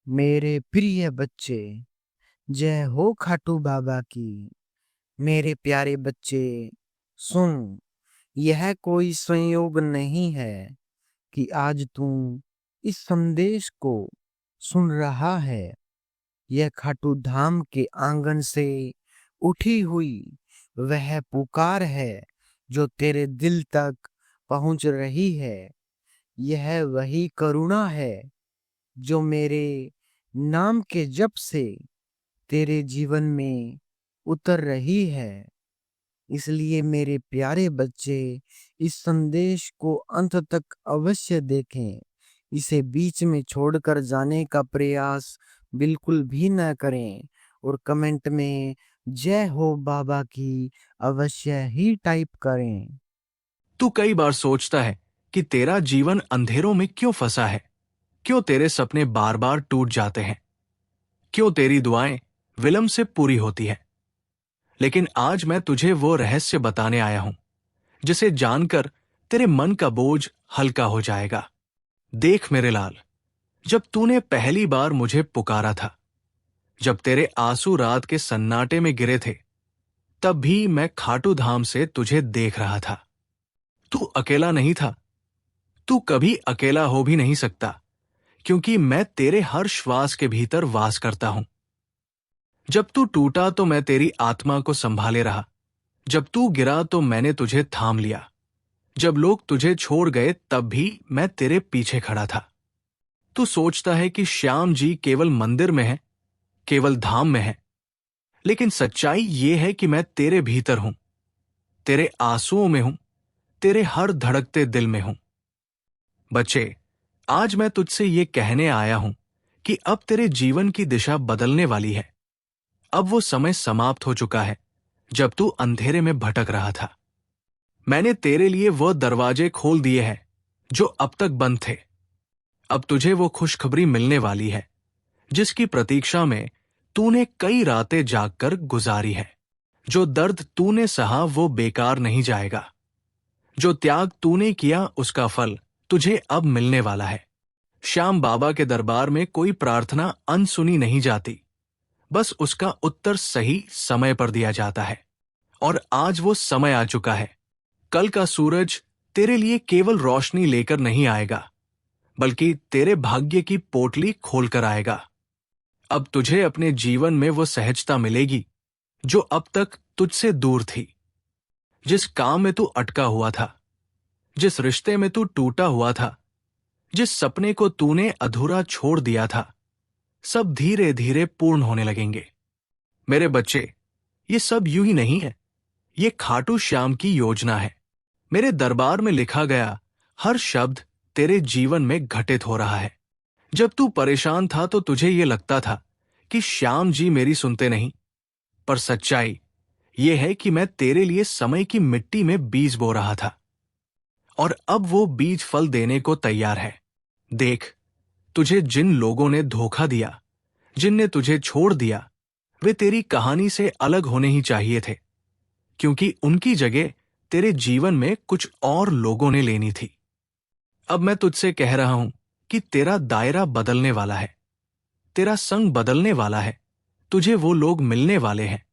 मेरे प्रिय बच्चे, जय हो खाटू बाबा की। मेरे प्यारे बच्चे, सुन, यह कोई संयोग नहीं है कि आज तू इस संदेश को सुन रहा है। यह खाटू धाम के आंगन से उठी हुई वह पुकार है जो तेरे दिल तक पहुंच रही है। यह वही करुणा है जो मेरे नाम के जप से तेरे जीवन में उतर रही है। इसलिए मेरे प्यारे बच्चे, इस संदेश को अंत तक अवश्य देखें। इसे बीच में छोड़कर जाने का प्रयास बिल्कुल भी न करें और कमेंट में जय हो बाबा की अवश्य ही टाइप करें। तू कई बार सोचता है कि तेरा जीवन अंधेरों में क्यों फंसा है, क्यों तेरे सपने बार बार टूट जाते हैं, क्यों तेरी दुआएं विलंब से पूरी होती है। लेकिन आज मैं तुझे वो रहस्य बताने आया हूं जिसे जानकर तेरे मन का बोझ हल्का हो जाएगा। देख मेरे लाल, जब तूने पहली बार मुझे पुकारा था, जब तेरे आंसू रात के सन्नाटे में गिरे थे, तब भी मैं खाटू धाम से तुझे देख रहा था। तू अकेला नहीं था, तू कभी अकेला हो भी नहीं सकता, क्योंकि मैं तेरे हर श्वास के भीतर वास करता हूं। जब तू टूटा तो मैं तेरी आत्मा को संभाले रहा, जब तू गिरा तो मैंने तुझे थाम लिया, जब लोग तुझे छोड़ गए तब भी मैं तेरे पीछे खड़ा था। तू सोचता है कि श्याम जी केवल मंदिर में है, केवल धाम में है, लेकिन सच्चाई ये है कि मैं तेरे भीतर हूं, तेरे आंसुओं में हूं, तेरे हर धड़कते दिल में हूं। बच्चे, आज मैं तुझसे ये कहने आया हूं कि अब तेरे जीवन की दिशा बदलने वाली है। अब वो समय समाप्त हो चुका है जब तू अंधेरे में भटक रहा था। मैंने तेरे लिए वो दरवाजे खोल दिए हैं जो अब तक बंद थे। अब तुझे वो खुशखबरी मिलने वाली है जिसकी प्रतीक्षा में तूने कई रातें जागकर गुजारी है। जो दर्द तूने सहा वो बेकार नहीं जाएगा। जो त्याग तूने किया उसका फल तुझे अब मिलने वाला है। श्याम बाबा के दरबार में कोई प्रार्थना अनसुनी नहीं जाती, बस उसका उत्तर सही समय पर दिया जाता है। और आज वो समय आ चुका है। कल का सूरज तेरे लिए केवल रोशनी लेकर नहीं आएगा, बल्कि तेरे भाग्य की पोटली खोलकर आएगा। अब तुझे अपने जीवन में वो सहजता मिलेगी जो अब तक तुझसे दूर थी। जिस काम में तू अटका हुआ था, जिस रिश्ते में तू टूटा हुआ था, जिस सपने को तूने अधूरा छोड़ दिया था, सब धीरे धीरे पूर्ण होने लगेंगे। मेरे बच्चे, ये सब यूं ही नहीं है, ये खाटू श्याम की योजना है। मेरे दरबार में लिखा गया हर शब्द तेरे जीवन में घटित हो रहा है। जब तू परेशान था तो तुझे ये लगता था कि श्याम जी मेरी सुनते नहीं, पर सच्चाई ये है कि मैं तेरे लिए समय की मिट्टी में बीज बो रहा था, और अब वो बीज फल देने को तैयार है। देख, तुझे जिन लोगों ने धोखा दिया, जिनने तुझे छोड़ दिया, वे तेरी कहानी से अलग होने ही चाहिए थे, क्योंकि उनकी जगह तेरे जीवन में कुछ और लोगों ने लेनी थी। अब मैं तुझसे कह रहा हूं कि तेरा दायरा बदलने वाला है, तेरा संग बदलने वाला है। तुझे वो लोग मिलने वाले हैं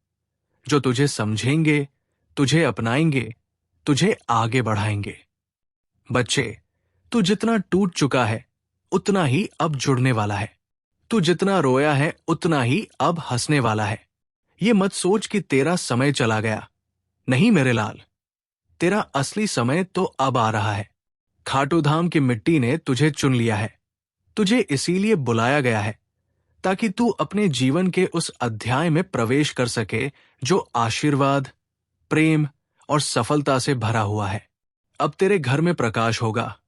जो तुझे समझेंगे, तुझे अपनाएंगे, तुझे आगे बढ़ाएंगे। बच्चे, तू जितना टूट चुका है उतना ही अब जुड़ने वाला है। तू जितना रोया है उतना ही अब हंसने वाला है। ये मत सोच कि तेरा समय चला गया। नहीं मेरे लाल, तेरा असली समय तो अब आ रहा है। खाटू धाम की मिट्टी ने तुझे चुन लिया है। तुझे इसीलिए बुलाया गया है ताकि तू अपने जीवन के उस अध्याय में प्रवेश कर सके जो आशीर्वाद, प्रेम और सफलता से भरा हुआ है। अब तेरे घर में प्रकाश होगा,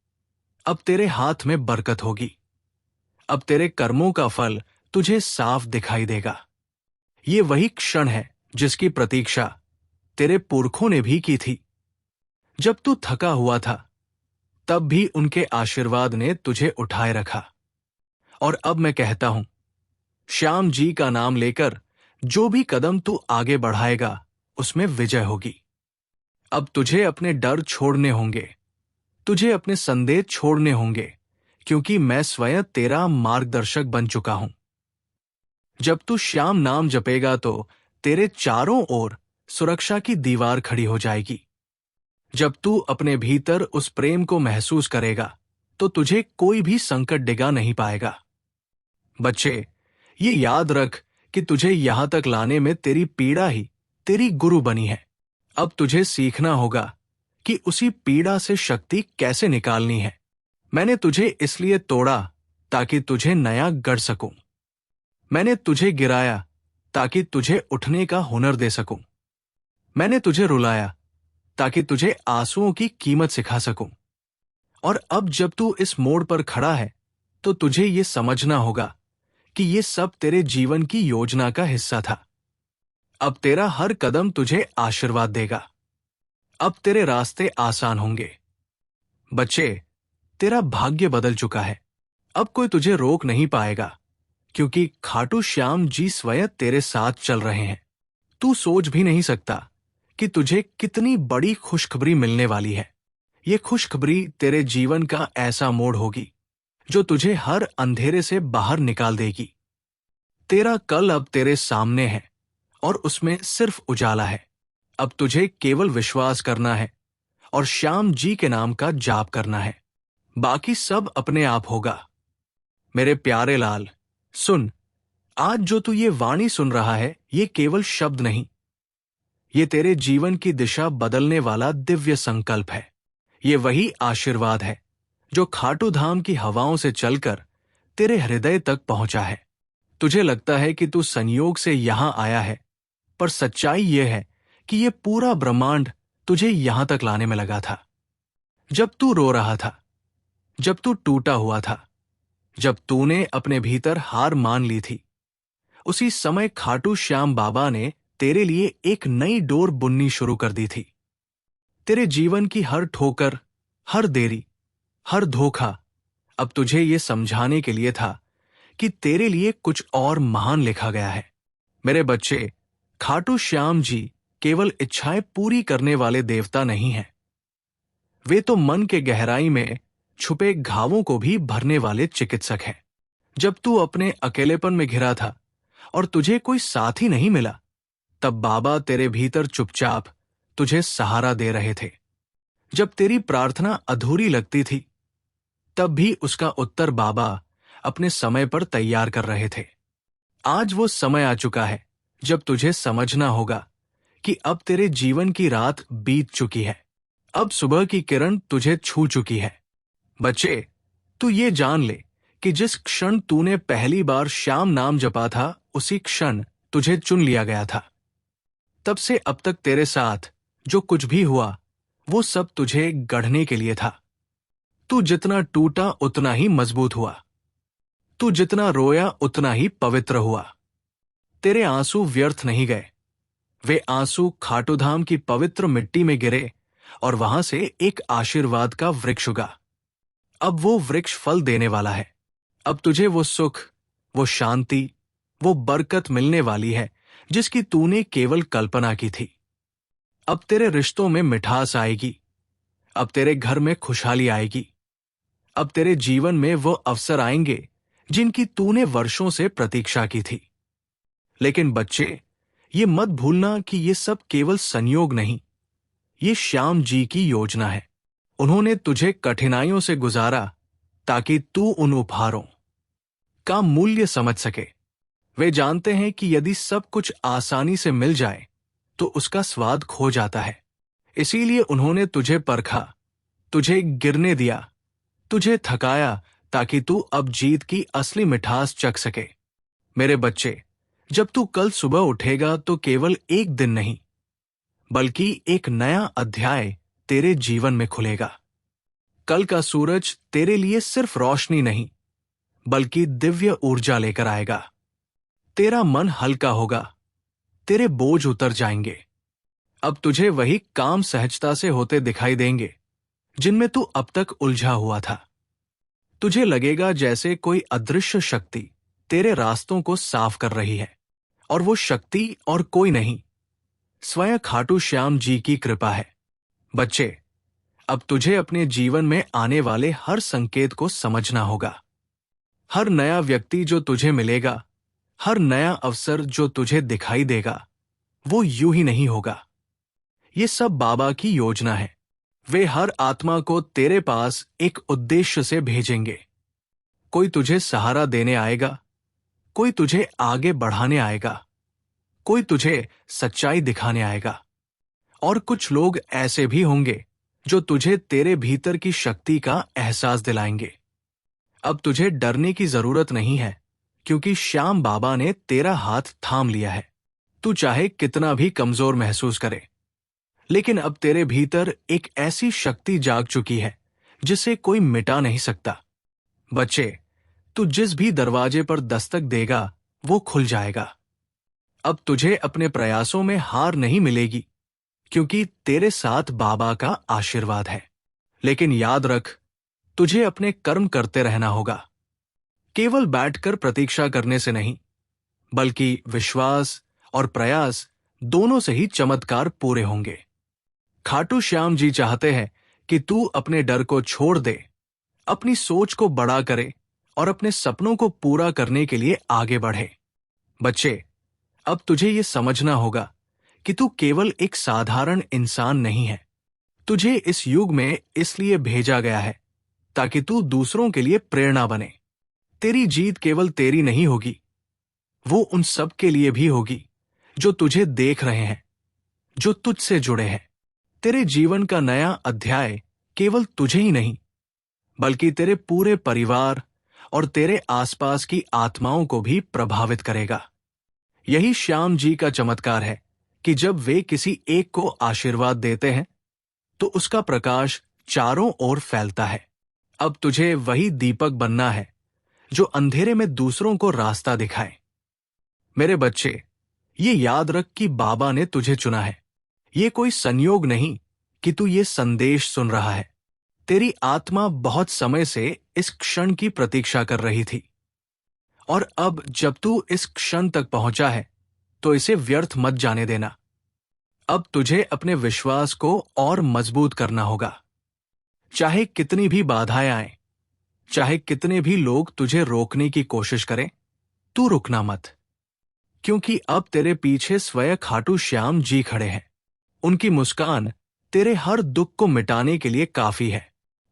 अब तेरे हाथ में बरकत होगी, अब तेरे कर्मों का फल तुझे साफ दिखाई देगा। ये वही क्षण है जिसकी प्रतीक्षा तेरे पुरखों ने भी की थी। जब तू थका हुआ था, तब भी उनके आशीर्वाद ने तुझे उठाए रखा। और अब मैं कहता हूं, श्याम जी का नाम लेकर जो भी कदम तू आगे बढ़ाएगा उसमें विजय होगी। अब तुझे अपने डर छोड़ने होंगे, तुझे अपने संदेह छोड़ने होंगे, क्योंकि मैं स्वयं तेरा मार्गदर्शक बन चुका हूं। जब तू श्याम नाम जपेगा तो तेरे चारों ओर सुरक्षा की दीवार खड़ी हो जाएगी। जब तू अपने भीतर उस प्रेम को महसूस करेगा तो तुझे कोई भी संकट डिगा नहीं पाएगा। बच्चे, ये याद रख कि तुझे यहां तक लाने में तेरी पीड़ा ही तेरी गुरु बनी है। अब तुझे सीखना होगा कि उसी पीड़ा से शक्ति कैसे निकालनी है। मैंने तुझे इसलिए तोड़ा ताकि तुझे नया गढ़ सकूं। मैंने तुझे गिराया ताकि तुझे उठने का हुनर दे सकूं। मैंने तुझे रुलाया ताकि तुझे आंसुओं की कीमत सिखा सकूं। और अब जब तू इस मोड़ पर खड़ा है तो तुझे ये समझना होगा कि ये सब तेरे जीवन की योजना का हिस्सा था। अब तेरा हर कदम तुझे आशीर्वाद देगा। अब तेरे रास्ते आसान होंगे। बच्चे, तेरा भाग्य बदल चुका है। अब कोई तुझे रोक नहीं पाएगा, क्योंकि खाटू श्याम जी स्वयं तेरे साथ चल रहे हैं। तू सोच भी नहीं सकता कि तुझे कितनी बड़ी खुशखबरी मिलने वाली है। ये खुशखबरी तेरे जीवन का ऐसा मोड़ होगी जो तुझे हर अंधेरे से बाहर निकाल देगी। तेरा कल अब तेरे सामने है और उसमें सिर्फ उजाला है। अब तुझे केवल विश्वास करना है और श्याम जी के नाम का जाप करना है। बाकी सब अपने आप होगा। मेरे प्यारे लाल, सुन, आज जो तू ये वाणी सुन रहा है, ये केवल शब्द नहीं, ये तेरे जीवन की दिशा बदलने वाला दिव्य संकल्प है। ये वही आशीर्वाद है जो खाटू धाम की हवाओं से चलकर तेरे हृदय तक पहुंचा है। तुझे लगता है कि तू संयोग से यहां आया है, पर सच्चाई यह है कि यह पूरा ब्रह्मांड तुझे यहां तक लाने में लगा था। जब तू रो रहा था, जब तू टूटा हुआ था, जब तूने अपने भीतर हार मान ली थी, उसी समय खाटू श्याम बाबा ने तेरे लिए एक नई डोर बुननी शुरू कर दी थी। तेरे जीवन की हर ठोकर, हर देरी, हर धोखा अब तुझे ये समझाने के लिए था कि तेरे लिए कुछ और महान लिखा गया है। मेरे बच्चे, खाटू श्याम जी केवल इच्छाएं पूरी करने वाले देवता नहीं हैं। वे तो मन के गहराई में छुपे घावों को भी भरने वाले चिकित्सक हैं। जब तू अपने अकेलेपन में घिरा था और तुझे कोई साथी नहीं मिला, तब बाबा तेरे भीतर चुपचाप तुझे सहारा दे रहे थे। जब तेरी प्रार्थना अधूरी लगती थी, तब भी उसका उत्तर बाबा अपने समय पर तैयार कर रहे थे। आज वो समय आ चुका है जब तुझे समझना होगा कि अब तेरे जीवन की रात बीत चुकी है। अब सुबह की किरण तुझे छू चुकी है। बच्चे, तू ये जान ले कि जिस क्षण तूने पहली बार श्याम नाम जपा था, उसी क्षण तुझे चुन लिया गया था। तब से अब तक तेरे साथ जो कुछ भी हुआ, वो सब तुझे गढ़ने के लिए था। तू जितना टूटा उतना ही मजबूत हुआ। तू जितना रोया उतना ही पवित्र हुआ। तेरे आंसू व्यर्थ नहीं गए। वे आंसू खाटूधाम की पवित्र मिट्टी में गिरे और वहां से एक आशीर्वाद का वृक्ष उगा। अब वो वृक्ष फल देने वाला है। अब तुझे वो सुख, वो शांति, वो बरकत मिलने वाली है जिसकी तूने केवल कल्पना की थी। अब तेरे रिश्तों में मिठास आएगी। अब तेरे घर में खुशहाली आएगी। अब तेरे जीवन में वो अवसर आएंगे जिनकी तूने वर्षों से प्रतीक्षा की थी। लेकिन बच्चे, ये मत भूलना कि ये सब केवल संयोग नहीं, ये श्याम जी की योजना है। उन्होंने तुझे कठिनाइयों से गुजारा ताकि तू उन उपहारों का मूल्य समझ सके। वे जानते हैं कि यदि सब कुछ आसानी से मिल जाए तो उसका स्वाद खो जाता है। इसीलिए उन्होंने तुझे परखा, तुझे गिरने दिया, तुझे थकाया ताकि तू अब जीत की असली मिठास चख सके। मेरे बच्चे, जब तू कल सुबह उठेगा तो केवल एक दिन नहीं, बल्कि एक नया अध्याय तेरे जीवन में खुलेगा। कल का सूरज तेरे लिए सिर्फ रोशनी नहीं, बल्कि दिव्य ऊर्जा लेकर आएगा। तेरा मन हल्का होगा, तेरे बोझ उतर जाएंगे। अब तुझे वही काम सहजता से होते दिखाई देंगे जिनमें तू अब तक उलझा हुआ था। तुझे लगेगा जैसे कोई अदृश्य शक्ति तेरे रास्तों को साफ कर रही है, और वो शक्ति और कोई नहीं, स्वयं खाटू श्याम जी की कृपा है। बच्चे, अब तुझे अपने जीवन में आने वाले हर संकेत को समझना होगा। हर नया व्यक्ति जो तुझे मिलेगा, हर नया अवसर जो तुझे दिखाई देगा, वो यूं ही नहीं होगा। ये सब बाबा की योजना है। वे हर आत्मा को तेरे पास एक उद्देश्य से भेजेंगे। कोई तुझे सहारा देने आएगा, कोई तुझे आगे बढ़ाने आएगा, कोई तुझे सच्चाई दिखाने आएगा, और कुछ लोग ऐसे भी होंगे जो तुझे तेरे भीतर की शक्ति का एहसास दिलाएंगे। अब तुझे डरने की जरूरत नहीं है, क्योंकि श्याम बाबा ने तेरा हाथ थाम लिया है। तू चाहे कितना भी कमजोर महसूस करे, लेकिन अब तेरे भीतर एक ऐसी शक्ति जाग चुकी है जिसे कोई मिटा नहीं सकता। बच्चे, तू जिस भी दरवाजे पर दस्तक देगा वो खुल जाएगा। अब तुझे अपने प्रयासों में हार नहीं मिलेगी, क्योंकि तेरे साथ बाबा का आशीर्वाद है। लेकिन याद रख, तुझे अपने कर्म करते रहना होगा। केवल बैठकर प्रतीक्षा करने से नहीं, बल्कि विश्वास और प्रयास दोनों से ही चमत्कार पूरे होंगे। खाटू श्याम जी चाहते हैं कि तू अपने डर को छोड़ दे, अपनी सोच को बड़ा करे और अपने सपनों को पूरा करने के लिए आगे बढ़े। बच्चे, अब तुझे ये समझना होगा कि तू केवल एक साधारण इंसान नहीं है। तुझे इस युग में इसलिए भेजा गया है ताकि तू दूसरों के लिए प्रेरणा बने। तेरी जीत केवल तेरी नहीं होगी, वो उन सब के लिए भी होगी जो तुझे देख रहे हैं, जो तुझसे जुड़े हैं। तेरे जीवन का नया अध्याय केवल तुझे ही नहीं, बल्कि तेरे पूरे परिवार और तेरे आसपास की आत्माओं को भी प्रभावित करेगा। यही श्याम जी का चमत्कार है कि जब वे किसी एक को आशीर्वाद देते हैं तो उसका प्रकाश चारों ओर फैलता है। अब तुझे वही दीपक बनना है जो अंधेरे में दूसरों को रास्ता दिखाए। मेरे बच्चे, ये याद रख कि बाबा ने तुझे चुना है। ये कोई संयोग नहीं कि तू ये संदेश सुन रहा है। तेरी आत्मा बहुत समय से इस क्षण की प्रतीक्षा कर रही थी, और अब जब तू इस क्षण तक पहुंचा है तो इसे व्यर्थ मत जाने देना। अब तुझे अपने विश्वास को और मजबूत करना होगा। चाहे कितनी भी बाधाएं आएं, चाहे कितने भी लोग तुझे रोकने की कोशिश करें, तू रुकना मत, क्योंकि अब तेरे पीछे स्वयं खाटू श्याम जी खड़े हैं। उनकी मुस्कान तेरे हर दुख को मिटाने के लिए काफी है।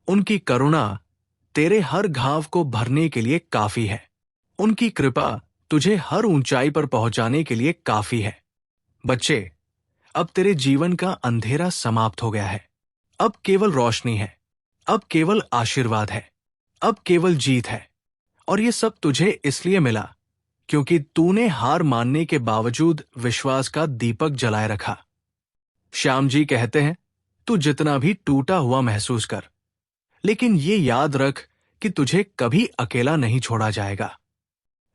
उनकी करुणा तेरे हर घाव को भरने के लिए काफी है। उनकी कृपा तुझे हर ऊंचाई पर पहुंचाने के लिए काफी है। बच्चे, अब तेरे जीवन का अंधेरा समाप्त हो गया है। अब केवल रोशनी है, अब केवल आशीर्वाद है, अब केवल जीत है। और ये सब तुझे इसलिए मिला क्योंकि तूने हार मानने के बावजूद विश्वास का दीपक जलाए रखा। श्याम जी कहते हैं, तू जितना भी टूटा हुआ महसूस कर, लेकिन ये याद रख कि तुझे कभी अकेला नहीं छोड़ा जाएगा।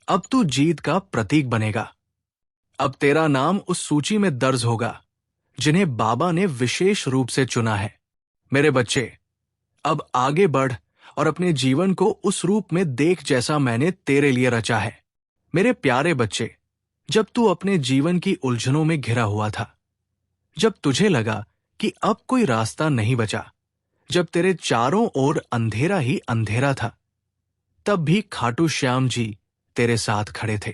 अब तू जीत का प्रतीक बनेगा। अब तेरा नाम उस सूची में दर्ज होगा जिन्हें बाबा ने विशेष रूप से चुना है। मेरे बच्चे, अब आगे बढ़ और अपने जीवन को उस रूप में देख जैसा मैंने तेरे लिए रचा है। मेरे प्यारे बच्चे, जब तू अपने जीवन की उलझनों में घिरा हुआ था, जब तुझे लगा कि अब कोई रास्ता नहीं बचा, जब तेरे चारों ओर अंधेरा ही अंधेरा था, तब भी खाटू श्याम जी तेरे साथ खड़े थे।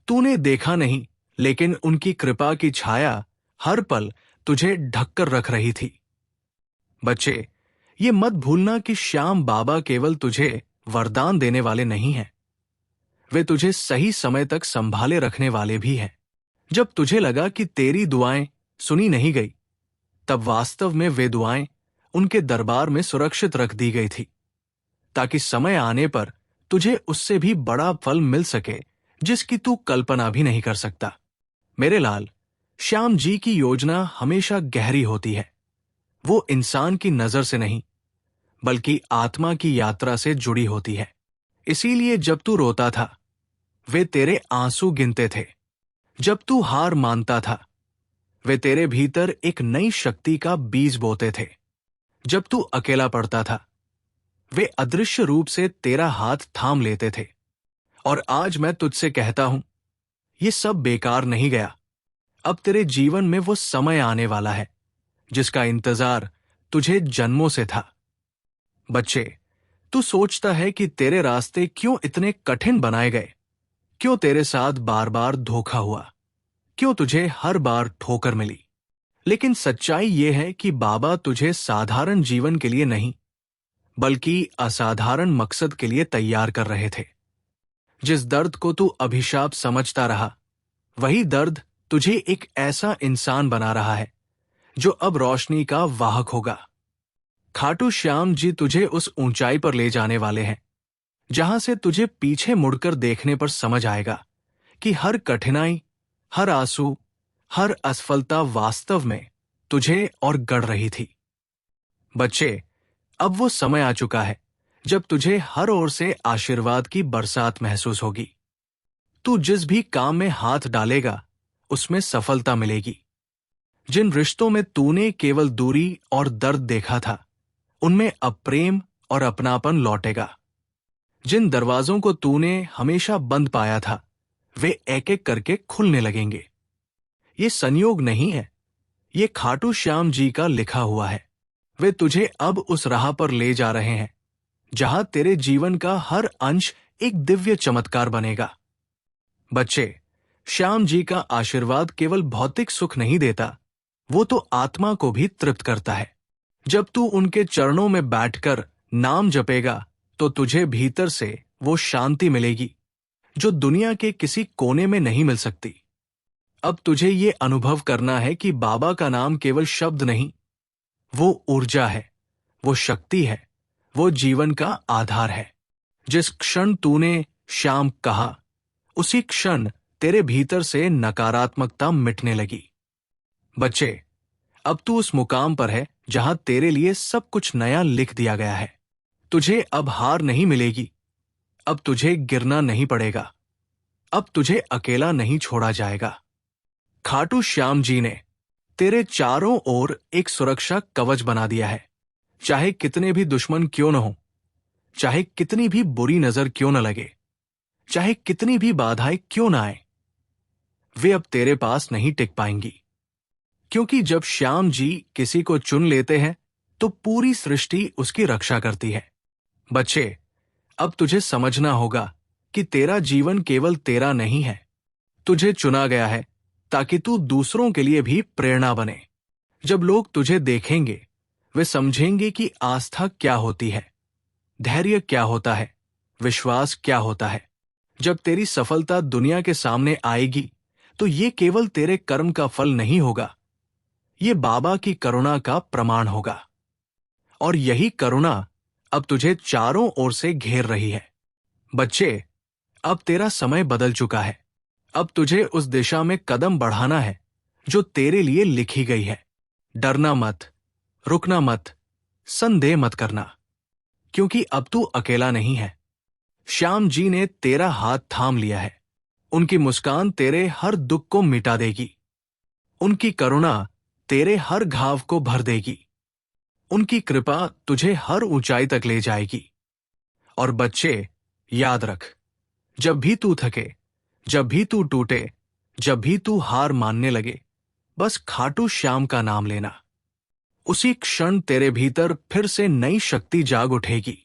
तूने देखा नहीं, लेकिन उनकी कृपा की छाया हर पल तुझे ढककर रख रही थी। बच्चे, ये मत भूलना कि श्याम बाबा केवल तुझे वरदान देने वाले नहीं हैं, वे तुझे सही समय तक संभाले रखने वाले भी हैं। जब तुझे लगा कि तेरी दुआएं सुनी नहीं गई, तब वास्तव में वे दुआएं उनके दरबार में सुरक्षित रख दी गई थी, ताकि समय आने पर तुझे उससे भी बड़ा फल मिल सके जिसकी तू कल्पना भी नहीं कर सकता। मेरे लाल, श्याम जी की योजना हमेशा गहरी होती है। वो इंसान की नजर से नहीं, बल्कि आत्मा की यात्रा से जुड़ी होती है। इसीलिए जब तू रोता था, वे तेरे आंसू गिनते थे। जब तू हार मानता था, वे तेरे भीतर एक नई शक्ति का बीज बोते थे। जब तू अकेला पड़ता था, वे अदृश्य रूप से तेरा हाथ थाम लेते थे। और आज मैं तुझसे कहता हूं, ये सब बेकार नहीं गया। अब तेरे जीवन में वो समय आने वाला है जिसका इंतजार तुझे जन्मों से था। बच्चे, तू सोचता है कि तेरे रास्ते क्यों इतने कठिन बनाए गए, क्यों तेरे साथ बार बार धोखा हुआ, क्यों तुझे हर बार ठोकर मिली। लेकिन सच्चाई यह है कि बाबा तुझे साधारण जीवन के लिए नहीं, बल्कि असाधारण मकसद के लिए तैयार कर रहे थे। जिस दर्द को तू अभिशाप समझता रहा, वही दर्द तुझे एक ऐसा इंसान बना रहा है जो अब रोशनी का वाहक होगा। खाटू श्याम जी तुझे उस ऊंचाई पर ले जाने वाले हैं जहां से तुझे पीछे मुड़कर देखने पर समझ आएगा कि हर कठिनाई, हर आंसू, हर असफलता वास्तव में तुझे और गढ़ रही थी। बच्चे, अब वो समय आ चुका है जब तुझे हर ओर से आशीर्वाद की बरसात महसूस होगी। तू जिस भी काम में हाथ डालेगा उसमें सफलता मिलेगी। जिन रिश्तों में तूने केवल दूरी और दर्द देखा था, उनमें अब प्रेम और अपनापन लौटेगा। जिन दरवाजों को तूने हमेशा बंद पाया था, वे एक एक करके खुलने लगेंगे। ये संयोग नहीं है, ये खाटू श्याम जी का लिखा हुआ है। वे तुझे अब उस राह पर ले जा रहे हैं जहां तेरे जीवन का हर अंश एक दिव्य चमत्कार बनेगा। बच्चे, श्याम जी का आशीर्वाद केवल भौतिक सुख नहीं देता, वो तो आत्मा को भी तृप्त करता है। जब तू उनके चरणों में बैठकर नाम जपेगा तो तुझे भीतर से वो शांति मिलेगी जो दुनिया के किसी कोने में नहीं मिल सकती। अब तुझे ये अनुभव करना है कि बाबा का नाम केवल शब्द नहीं, वो ऊर्जा है, वो शक्ति है, वो जीवन का आधार है। जिस क्षण तूने श्याम कहा, उसी क्षण तेरे भीतर से नकारात्मकता मिटने लगी। बच्चे, अब तू उस मुकाम पर है जहां तेरे लिए सब कुछ नया लिख दिया गया है। तुझे अब हार नहीं मिलेगी, अब तुझे गिरना नहीं पड़ेगा, अब तुझे अकेला नहीं छोड़ा जाएगा। खाटू श्याम जी ने तेरे चारों ओर एक सुरक्षा कवच बना दिया है। चाहे कितने भी दुश्मन क्यों न हो, चाहे कितनी भी बुरी नजर क्यों न लगे, चाहे कितनी भी बाधाएं क्यों न आए, वे अब तेरे पास नहीं टिक पाएंगी। क्योंकि जब श्याम जी किसी को चुन लेते हैं तो पूरी सृष्टि उसकी रक्षा करती है। बच्चे, अब तुझे समझना होगा कि तेरा जीवन केवल तेरा नहीं है, तुझे चुना गया है ताकि तू दूसरों के लिए भी प्रेरणा बने। जब लोग तुझे देखेंगे, वे समझेंगे कि आस्था क्या होती है, धैर्य क्या होता है, विश्वास क्या होता है। जब तेरी सफलता दुनिया के सामने आएगी तो ये केवल तेरे कर्म का फल नहीं होगा, ये बाबा की करुणा का प्रमाण होगा। और यही करुणा अब तुझे चारों ओर से घेर रही है। बच्चे, अब तेरा समय बदल चुका है। अब तुझे उस दिशा में कदम बढ़ाना है जो तेरे लिए लिखी गई है। डरना मत, रुकना मत, संदेह मत करना, क्योंकि अब तू अकेला नहीं है। श्याम जी ने तेरा हाथ थाम लिया है। उनकी मुस्कान तेरे हर दुख को मिटा देगी, उनकी करुणा तेरे हर घाव को भर देगी, उनकी कृपा तुझे हर ऊंचाई तक ले जाएगी। और बच्चे, याद रख, जब भी तू थके, जब भी तू टूटे, जब भी तू हार मानने लगे, बस खाटू श्याम का नाम लेना। उसी क्षण तेरे भीतर फिर से नई शक्ति जाग उठेगी।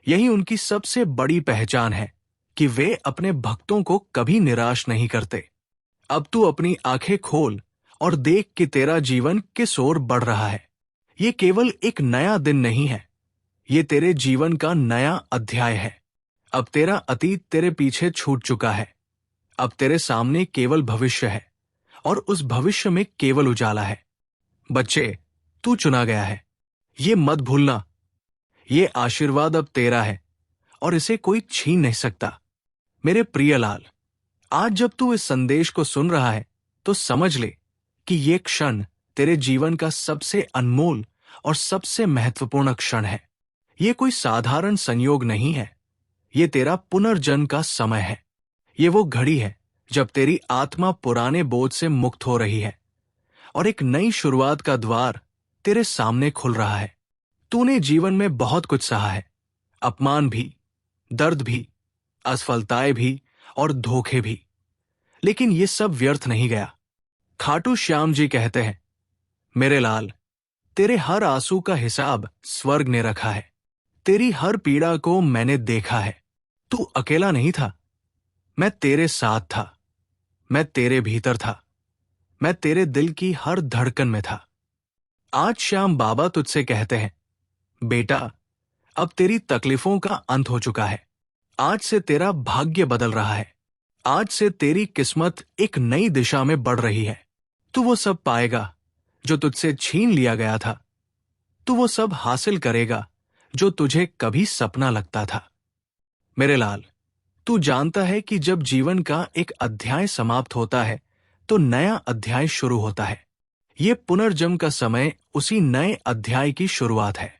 यही उनकी सबसे बड़ी पहचान है कि वे अपने भक्तों को कभी निराश नहीं करते। अब तू अपनी आंखें खोल और देख कि तेरा जीवन किस ओर बढ़ रहा है। ये केवल एक नया दिन नहीं है, ये तेरे जीवन का नया अध्याय है। अब तेरा अतीत तेरे पीछे छूट चुका है, अब तेरे सामने केवल भविष्य है, और उस भविष्य में केवल उजाला है। बच्चे, तू चुना गया है, ये मत भूलना। ये आशीर्वाद अब तेरा है और इसे कोई छीन नहीं सकता। मेरे प्रिय लाल, आज जब तू इस संदेश को सुन रहा है तो समझ ले कि ये क्षण तेरे जीवन का सबसे अनमोल और सबसे महत्वपूर्ण क्षण है। ये कोई साधारण संयोग नहीं है, ये तेरा पुनर्जन्म का समय है। ये वो घड़ी है जब तेरी आत्मा पुराने बोझ से मुक्त हो रही है और एक नई शुरुआत का द्वार तेरे सामने खुल रहा है। तूने जीवन में बहुत कुछ सहा है, अपमान भी, दर्द भी, असफलताएं भी और धोखे भी, लेकिन ये सब व्यर्थ नहीं गया। खाटू श्याम जी कहते हैं, मेरे लाल, तेरे हर आंसू का हिसाब स्वर्ग ने रखा है। तेरी हर पीड़ा को मैंने देखा है। तू अकेला नहीं था, मैं तेरे साथ था। मैं तेरे भीतर था। मैं तेरे दिल की हर धड़कन में था। आज शाम बाबा तुझसे कहते हैं, बेटा, अब तेरी तकलीफों का अंत हो चुका है। आज से तेरा भाग्य बदल रहा है। आज से तेरी किस्मत एक नई दिशा में बढ़ रही है। तू वो सब पाएगा जो तुझसे छीन लिया गया था। तू वो सब हासिल करेगा जो तुझे कभी सपना लगता था। मेरे लाल, तू जानता है कि जब जीवन का एक अध्याय समाप्त होता है तो नया अध्याय शुरू होता है। ये पुनर्जन्म का समय उसी नए अध्याय की शुरुआत है।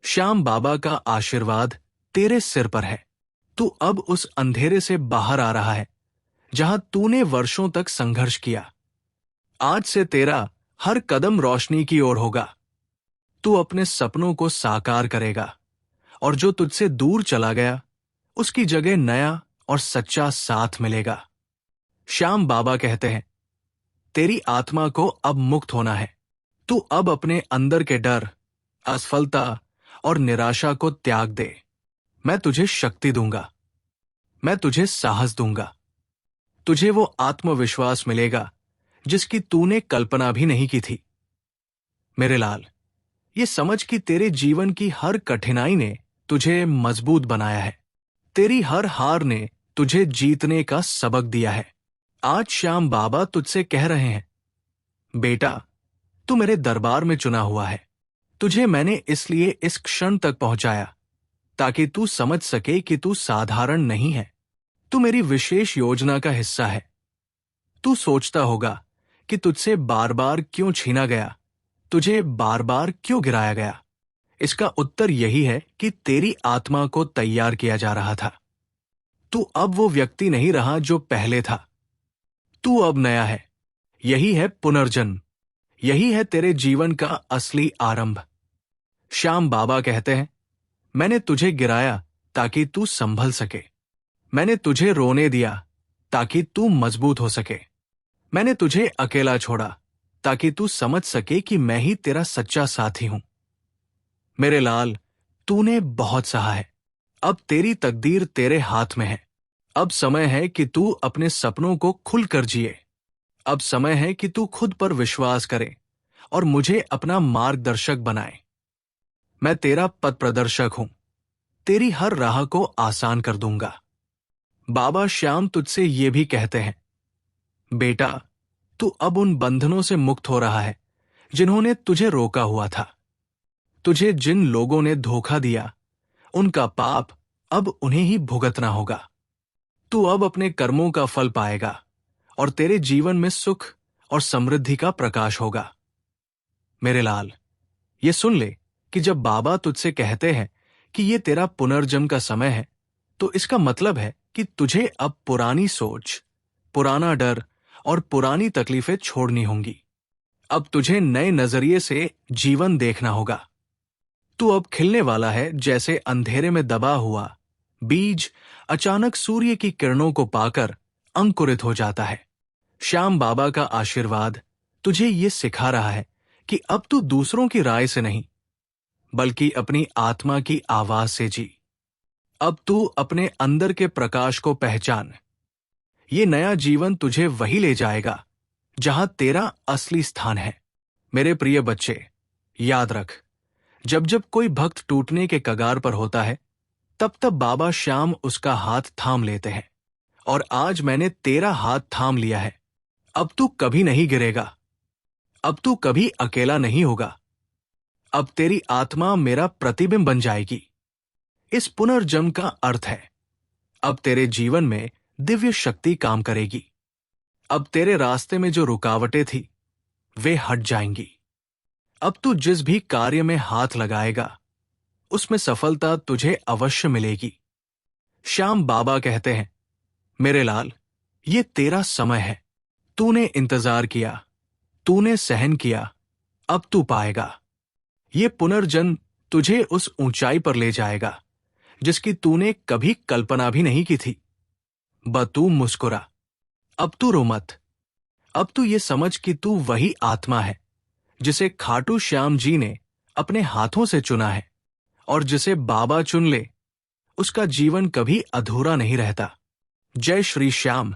श्याम बाबा का आशीर्वाद तेरे सिर पर है। तू अब उस अंधेरे से बाहर आ रहा है जहां तूने वर्षों तक संघर्ष किया। आज से तेरा हर कदम रोशनी की ओर होगा। तू अपने सपनों को साकार करेगा और जो तुझसे दूर चला गया उसकी जगह नया और सच्चा साथ मिलेगा। श्याम बाबा कहते हैं, तेरी आत्मा को अब मुक्त होना है। तू अब अपने अंदर के डर, असफलता और निराशा को त्याग दे। मैं तुझे शक्ति दूंगा। मैं तुझे साहस दूंगा। तुझे वो आत्मविश्वास मिलेगा जिसकी तूने कल्पना भी नहीं की थी। मेरे लाल, ये समझ कि तेरे जीवन की हर कठिनाई ने तुझे मजबूत बनाया है। तेरी हर हार ने तुझे जीतने का सबक दिया है। आज श्याम बाबा तुझसे कह रहे हैं, बेटा, तू मेरे दरबार में चुना हुआ है। तुझे मैंने इसलिए इस क्षण तक पहुंचाया ताकि तू समझ सके कि तू साधारण नहीं है। तू मेरी विशेष योजना का हिस्सा है। तू सोचता होगा कि तुझसे बार बार क्यों छीना गया, तुझे बार बार क्यों गिराया गया। इसका उत्तर यही है कि तेरी आत्मा को तैयार किया जा रहा था। तू अब वो व्यक्ति नहीं रहा जो पहले था। तू अब नया है। यही है पुनर्जन्म। यही है तेरे जीवन का असली आरंभ। श्याम बाबा कहते हैं, मैंने तुझे गिराया ताकि तू संभल सके। मैंने तुझे रोने दिया ताकि तू मजबूत हो सके। मैंने तुझे अकेला छोड़ा ताकि तू समझ सके कि मैं ही तेरा सच्चा साथी हूं। मेरे लाल, तूने बहुत सहा है। अब तेरी तकदीर तेरे हाथ में है। अब समय है कि तू अपने सपनों को खुलकर जिए। अब समय है कि तू खुद पर विश्वास करे और मुझे अपना मार्गदर्शक बनाए। मैं तेरा पथ प्रदर्शक हूं। तेरी हर राह को आसान कर दूंगा। बाबा श्याम तुझसे ये भी कहते हैं, बेटा, तू अब उन बंधनों से मुक्त हो रहा है जिन्होंने तुझे रोका हुआ था। तुझे जिन लोगों ने धोखा दिया, उनका पाप अब उन्हें ही भुगतना होगा। तू अब अपने कर्मों का फल पाएगा और तेरे जीवन में सुख और समृद्धि का प्रकाश होगा। मेरे लाल, ये सुन ले कि जब बाबा तुझसे कहते हैं कि ये तेरा पुनर्जन्म का समय है, तो इसका मतलब है कि तुझे अब पुरानी सोच, पुराना डर और पुरानी तकलीफें छोड़नी होंगी। अब तुझे नए नजरिए से जीवन देखना होगा। तू अब खिलने वाला है जैसे अंधेरे में दबा हुआ बीज अचानक सूर्य की किरणों को पाकर अंकुरित हो जाता है। श्याम बाबा का आशीर्वाद तुझे ये सिखा रहा है कि अब तू दूसरों की राय से नहीं, बल्कि अपनी आत्मा की आवाज से जी। अब तू अपने अंदर के प्रकाश को पहचान। ये नया जीवन तुझे वही ले जाएगा जहां तेरा असली स्थान है। मेरे प्रिय बच्चे, याद रख, जब जब कोई भक्त टूटने के कगार पर होता है, तब तब बाबा श्याम उसका हाथ थाम लेते हैं। और आज मैंने तेरा हाथ थाम लिया है। अब तू कभी नहीं गिरेगा। अब तू कभी अकेला नहीं होगा। अब तेरी आत्मा मेरा प्रतिबिंब बन जाएगी। इस पुनर्जन्म का अर्थ है, अब तेरे जीवन में दिव्य शक्ति काम करेगी। अब तेरे रास्ते में जो रुकावटें थी, वे हट जाएंगी। अब तू जिस भी कार्य में हाथ लगाएगा, उसमें सफलता तुझे अवश्य मिलेगी। श्याम बाबा कहते हैं, मेरे लाल, ये तेरा समय है। तूने इंतजार किया, तूने सहन किया, अब तू पाएगा। ये पुनर्जन्म तुझे उस ऊंचाई पर ले जाएगा जिसकी तूने कभी कल्पना भी नहीं की थी। तू मुस्कुरा, अब तू रो मत। अब तू ये समझ कि तू वही आत्मा है जिसे खाटू श्याम जी ने अपने हाथों से चुना है, और जिसे बाबा चुन ले उसका जीवन कभी अधूरा नहीं रहता। जय श्री श्याम।